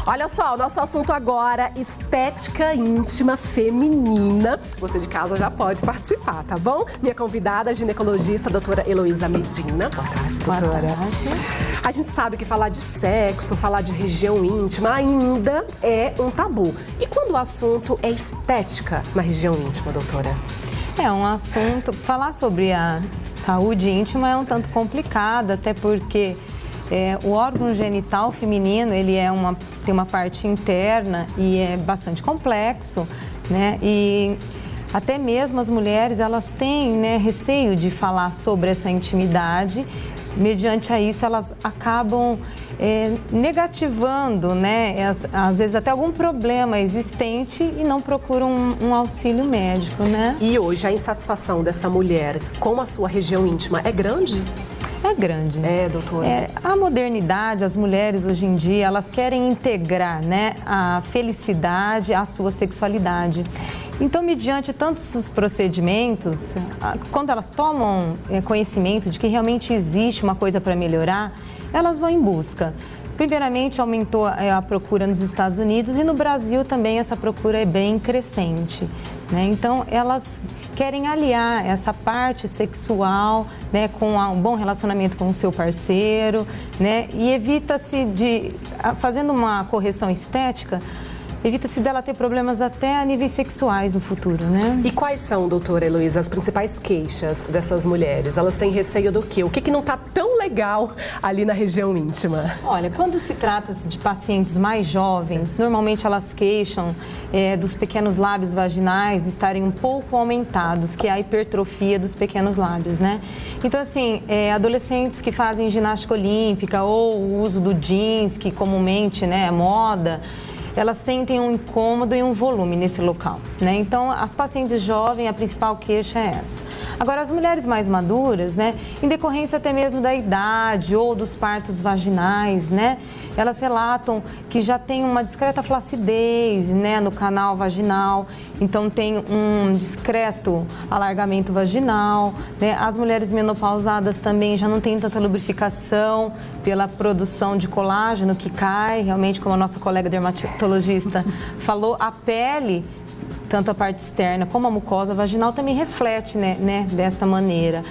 Olha só, o nosso assunto agora, estética íntima feminina. Você de casa já pode participar, tá bom? Minha convidada, a ginecologista, a doutora Heloísa Medina. Boa tarde, doutora. Boa tarde. A gente sabe que falar de sexo, falar de região íntima ainda é um tabu. E quando o assunto é estética na região íntima, doutora? É um assunto, falar sobre a saúde íntima é um tanto complicado, até porque o órgão genital feminino, ele tem uma parte interna e é bastante complexo, né? E até mesmo as mulheres, elas têm, né, receio de falar sobre essa intimidade. Mediante a isso, elas acabam negativando, né, às vezes até algum problema existente e não procuram um auxílio médico, né? E hoje a insatisfação dessa mulher com a sua região íntima é grande? É grande. É, doutora. A modernidade, as mulheres hoje em dia, elas querem integrar, né, a felicidade à sua sexualidade. Então, mediante tantos os procedimentos, quando elas tomam conhecimento de que realmente existe uma coisa para melhorar, elas vão em busca. Primeiramente, aumentou a procura nos Estados Unidos e no Brasil também essa procura é bem crescente, né? Então, elas querem aliar essa parte sexual, né, com um bom relacionamento com o seu parceiro, né? E evita-se fazendo uma correção estética, evita-se dela ter problemas até a níveis sexuais no futuro, né? E quais são, doutora Heloísa, as principais queixas dessas mulheres? Elas têm receio do quê? O que não está tão legal ali na região íntima? Olha, quando se trata de pacientes mais jovens, normalmente elas queixam dos pequenos lábios vaginais estarem um pouco aumentados, que é a hipertrofia dos pequenos lábios, né? Então, assim, adolescentes que fazem ginástica olímpica ou o uso do jeans, que comumente, né, é moda, elas sentem um incômodo e um volume nesse local, né? Então, as pacientes jovens, a principal queixa é essa. Agora, as mulheres mais maduras, né, em decorrência até mesmo da idade ou dos partos vaginais, né, elas relatam que já tem uma discreta flacidez, né, no canal vaginal, então tem um discreto alargamento vaginal, né? As mulheres menopausadas também já não têm tanta lubrificação pela produção de colágeno que cai, realmente, como a nossa colega dermatologista falou, a pele, tanto a parte externa como a mucosa vaginal, também reflete, né, desta maneira.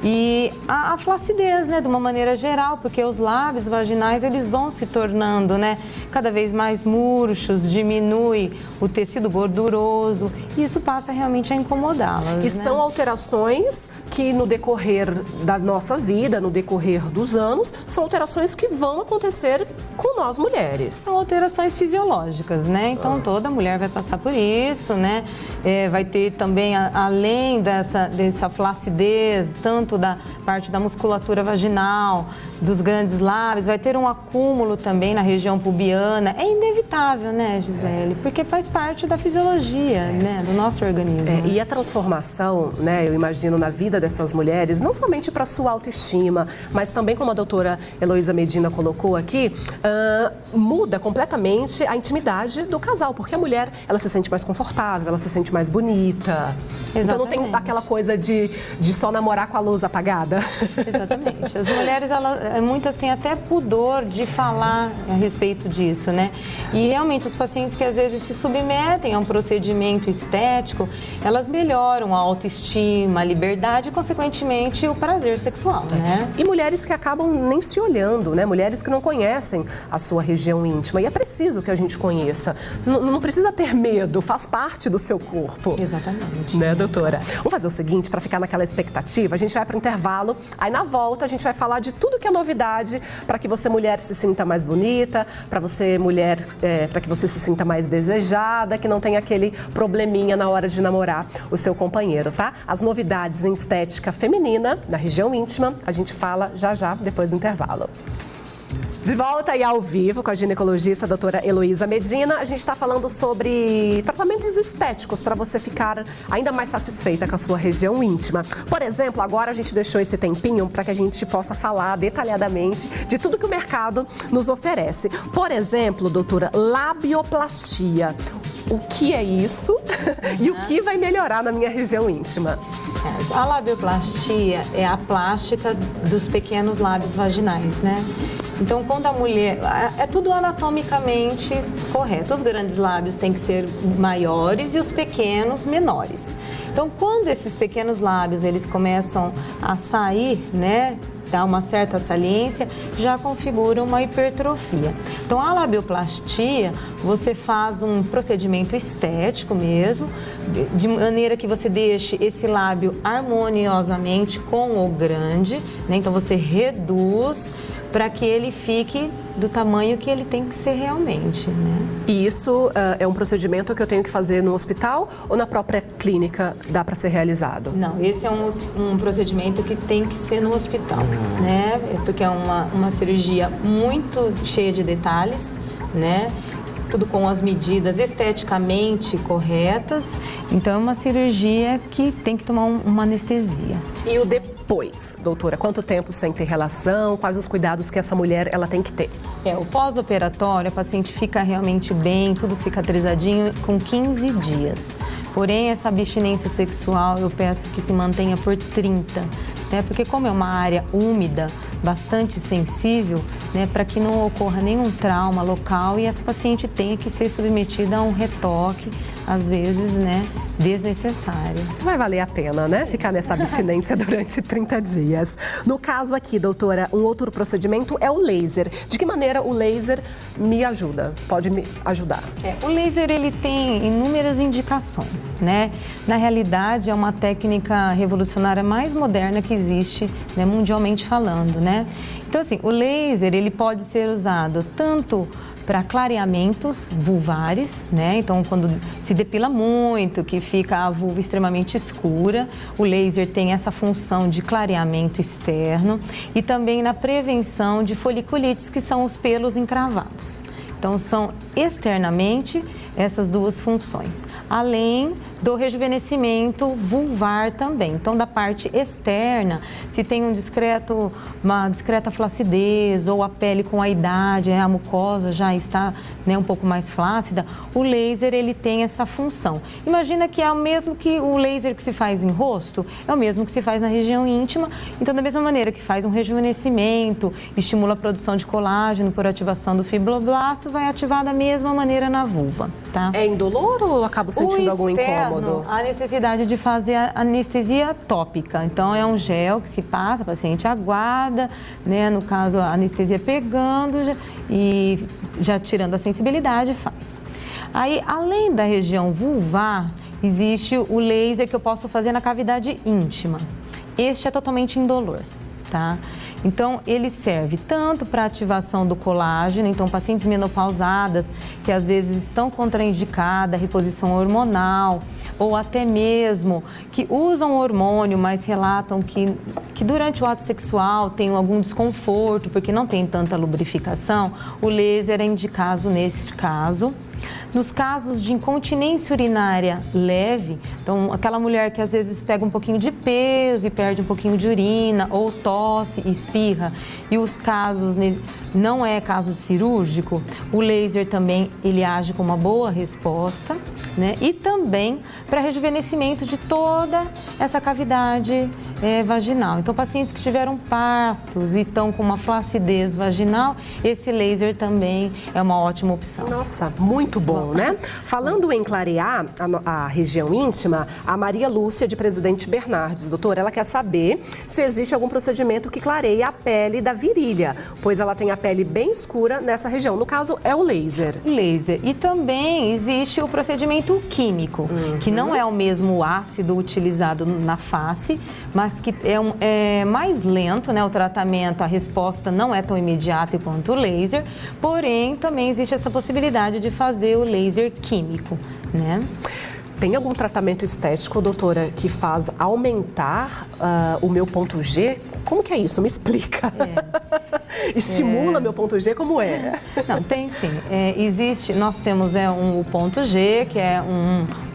E a flacidez, né, de uma maneira geral, porque os lábios vaginais, eles vão se tornando, né, cada vez mais murchos, diminui o tecido gorduroso, e isso passa realmente a incomodá-las. E são alterações que no decorrer da nossa vida, no decorrer dos anos, são alterações que vão acontecer com nós mulheres. São alterações fisiológicas, né? Então toda mulher vai passar por isso, né? Vai ter também, além dessa flacidez, tanto da parte da musculatura vaginal, dos grandes lábios, vai ter um acúmulo também na região pubiana. É inevitável, né, Gisele? Porque faz parte da fisiologia, né, do nosso organismo. E a transformação, né, eu imagino, na vida dessas mulheres, não somente para sua autoestima, mas também, como a doutora Heloísa Medina colocou aqui, muda completamente a intimidade do casal, porque a mulher, ela se sente mais confortável, ela se sente mais bonita. Exatamente. Então não tem aquela coisa de só namorar com a luz apagada. Exatamente. As mulheres, muitas têm até pudor de falar a respeito disso, né? E realmente as pacientes que às vezes se submetem a um procedimento estético, elas melhoram a autoestima, a liberdade e, consequentemente, o prazer sexual, né? E mulheres que acabam nem se olhando, né? Mulheres que não conhecem a sua região íntima. E é preciso que a gente conheça. Não precisa ter medo, faz parte do seu corpo. Exatamente. Né, doutora? Vamos fazer o seguinte, para ficar naquela expectativa, a gente vai para o intervalo, aí na volta a gente vai falar de tudo que é novidade para que você, mulher, se sinta mais bonita, para você, mulher, para que você se sinta mais desejada, que não tenha aquele probleminha na hora de namorar o seu companheiro, tá? As novidades em estética feminina, da região íntima, a gente fala já, depois do intervalo. De volta e ao vivo com a ginecologista a doutora Heloísa Medina, a gente está falando sobre tratamentos estéticos para você ficar ainda mais satisfeita com a sua região íntima. Por exemplo, agora a gente deixou esse tempinho para que a gente possa falar detalhadamente de tudo que o mercado nos oferece. Por exemplo, doutora, labioplastia. O que é isso e o que vai melhorar na minha região íntima? Certo. A labioplastia é a plástica dos pequenos lábios vaginais, né? Então, quando a mulher... É tudo anatomicamente correto. Os grandes lábios têm que ser maiores e os pequenos menores. Então, quando esses pequenos lábios, eles começam a sair, né? Dá uma certa saliência, já configura uma hipertrofia. Então, a labioplastia, você faz um procedimento estético mesmo, de maneira que você deixe esse lábio harmoniosamente com o grande, né? Então, você reduz para que ele fique do tamanho que ele tem que ser realmente, né? E isso é um procedimento que eu tenho que fazer no hospital ou na própria clínica dá para ser realizado? Não, esse é um procedimento que tem que ser no hospital, né? Porque é uma cirurgia muito cheia de detalhes, né? Tudo com as medidas esteticamente corretas. Então, é uma cirurgia que tem que tomar uma anestesia. E o depois, doutora? Quanto tempo sem ter relação? Quais os cuidados que essa mulher ela tem que ter? O pós-operatório, a paciente fica realmente bem, tudo cicatrizadinho, com 15 dias. Porém, essa abstinência sexual, eu peço que se mantenha por 30, né? Porque como é uma área úmida, bastante sensível, né, para que não ocorra nenhum trauma local e essa paciente tenha que ser submetida a um retoque, às vezes, né, desnecessário. Vai valer a pena, né, ficar nessa abstinência durante 30 dias. No caso aqui, doutora, um outro procedimento é o laser. De que maneira o laser me ajuda? Pode me ajudar? O laser, ele tem inúmeras indicações, né? Na realidade, é uma técnica revolucionária mais moderna que existe, né, mundialmente falando, né? Então, assim, o laser, ele pode ser usado tanto para clareamentos vulvares, né? Então, quando se depila muito, que fica a vulva extremamente escura, o laser tem essa função de clareamento externo e também na prevenção de foliculites, que são os pelos encravados. Então, são externamente essas duas funções, além do rejuvenescimento vulvar também. Então, da parte externa, se tem uma discreta flacidez ou a pele com a idade, a mucosa já está, né, um pouco mais flácida, o laser ele tem essa função. Imagina que é o mesmo que o laser que se faz em rosto, é o mesmo que se faz na região íntima. Então, da mesma maneira que faz um rejuvenescimento, estimula a produção de colágeno por ativação do fibroblasto, vai ativar da mesma maneira na vulva. Tá? É indolor ou acabo sentindo algum incômodo? A necessidade de fazer a anestesia tópica. Então, é um gel que se passa, a paciente aguarda, né? No caso, a anestesia pegando e já tirando a sensibilidade, faz. Aí, além da região vulvar, existe o laser que eu posso fazer na cavidade íntima. Este é totalmente indolor, tá? Então, ele serve tanto para ativação do colágeno, então pacientes menopausadas que às vezes estão contraindicadas, reposição hormonal, ou até mesmo que usam hormônio, mas relatam que durante o ato sexual tem algum desconforto, porque não tem tanta lubrificação, o laser é indicado neste caso. Nos casos de incontinência urinária leve, então aquela mulher que às vezes pega um pouquinho de peso e perde um pouquinho de urina, ou tosse e espirra, e os casos, não é caso cirúrgico, o laser também ele age com uma boa resposta, né? E também para rejuvenescimento de toda essa cavidade vaginal. Então, pacientes que tiveram partos e estão com uma flacidez vaginal, esse laser também é uma ótima opção. Nossa, muito bom, né? Falando em clarear a região íntima, a Maria Lúcia, de Presidente Bernardes, doutora, ela quer saber se existe algum procedimento que clareie a pele da virilha, pois ela tem a pele bem escura nessa região. No caso, é o laser. Laser. E também existe o procedimento químico, que não é o mesmo ácido utilizado na face, mas que é mais lento, né? O tratamento, a resposta não é tão imediata quanto o laser, porém também existe essa possibilidade de fazer o laser químico, né? Tem algum tratamento estético, doutora, que faz aumentar o meu ponto G? Como que é isso? Me explica. Estimula meu ponto G? Como é? Não, tem sim. Existe, nós temos o ponto G, que é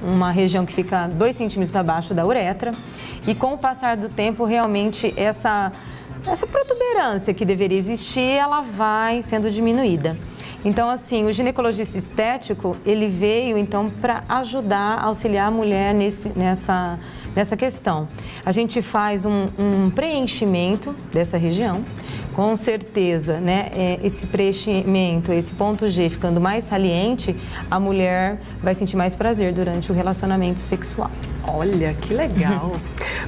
uma região que fica 2 centímetros abaixo da uretra. E com o passar do tempo, realmente, essa protuberância que deveria existir, ela vai sendo diminuída. Então, assim, o ginecologista estético, ele veio, então, para ajudar, auxiliar a mulher nessa questão. A gente faz um preenchimento dessa região, com certeza, né, esse preenchimento, esse ponto G ficando mais saliente, a mulher vai sentir mais prazer durante o relacionamento sexual. Olha, que legal.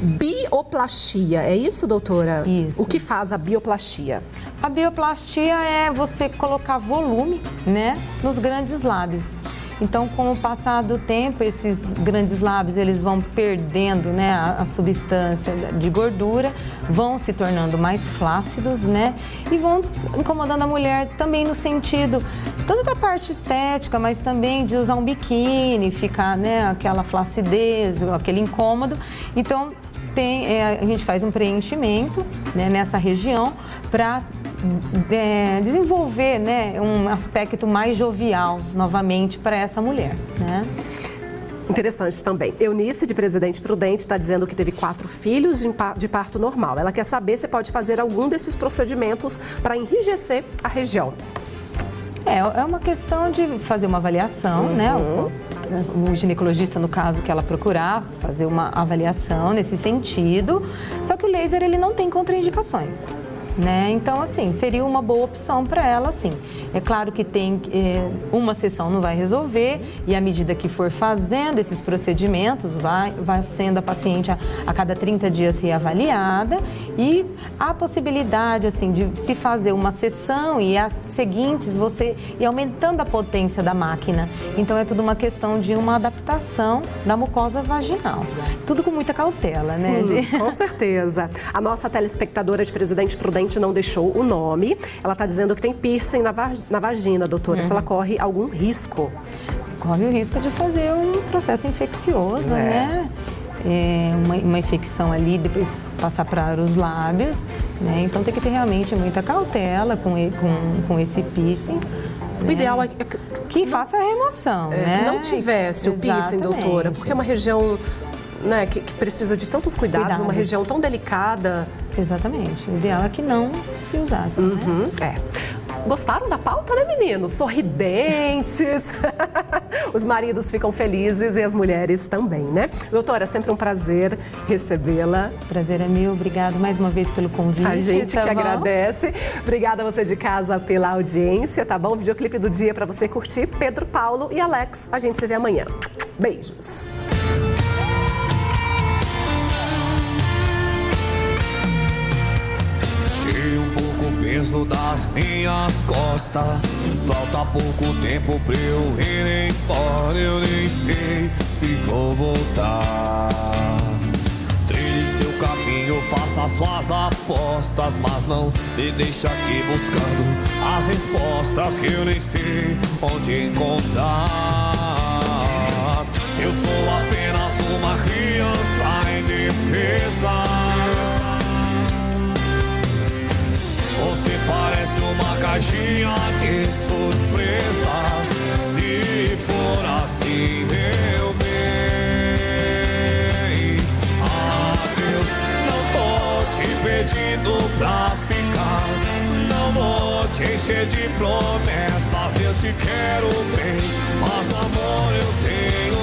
Bioplastia, é isso, doutora? Isso. O que faz a bioplastia? A bioplastia é você colocar volume, né, nos grandes lábios. Então, com o passar do tempo, esses grandes lábios, eles vão perdendo, né, a substância de gordura, vão se tornando mais flácidos, né, e vão incomodando a mulher também no sentido, tanto da parte estética, mas também de usar um biquíni, ficar, né, aquela flacidez, aquele incômodo. Então, a gente faz um preenchimento, né, nessa região para desenvolver, né, um aspecto mais jovial novamente para essa mulher, né? Interessante também. Eunice, de Presidente Prudente, está dizendo que teve 4 filhos de parto normal. Ela quer saber se pode fazer algum desses procedimentos para enrijecer a região. É uma questão de fazer uma avaliação, né? O ginecologista, no caso, que ela procurar, fazer uma avaliação nesse sentido. Só que o laser, ele não tem contraindicações, né? Então, assim, seria uma boa opção para ela, sim. É claro que tem uma sessão não vai resolver e à medida que for fazendo esses procedimentos, vai sendo a paciente a cada 30 dias reavaliada e a possibilidade, assim, de se fazer uma sessão e as seguintes você ir aumentando a potência da máquina. Então, é tudo uma questão de uma adaptação da mucosa vaginal. Tudo com muita cautela, né, Gi? Com certeza. A nossa telespectadora de Presidente Prudente não deixou o nome. Ela está dizendo que tem piercing na vagina, doutora. Se ela corre algum risco? Corre o risco de fazer um processo infeccioso, né? Uma infecção ali, depois passar para os lábios, né? Então tem que ter realmente muita cautela com esse piercing. O ideal é que faça a remoção, né? Que não tivesse o piercing, doutora, porque é uma região, né, que precisa de tantos cuidados, uma região tão delicada. Exatamente. O ideal é que não se usasse, né? Gostaram da pauta, né, meninos? Sorridentes. Os maridos ficam felizes e as mulheres também, né? Doutora, é sempre um prazer recebê-la. Prazer é meu. Obrigado mais uma vez pelo convite. A gente que agradece. Obrigada a você de casa pela audiência, tá bom? Videoclipe do dia para você curtir. Pedro, Paulo e Alex. A gente se vê amanhã. Beijos. Peso das minhas costas, falta pouco tempo pra eu ir embora. Eu nem sei se vou voltar. Trilhe seu caminho, faça as suas apostas, mas não me deixa aqui buscando as respostas que eu nem sei onde encontrar. Eu sou apenas uma criança indefesa. Você parece uma caixinha de surpresas. Se for assim, meu bem, adeus. Não tô te pedindo pra ficar, não vou te encher de promessas. Eu te quero bem, mas no amor eu tenho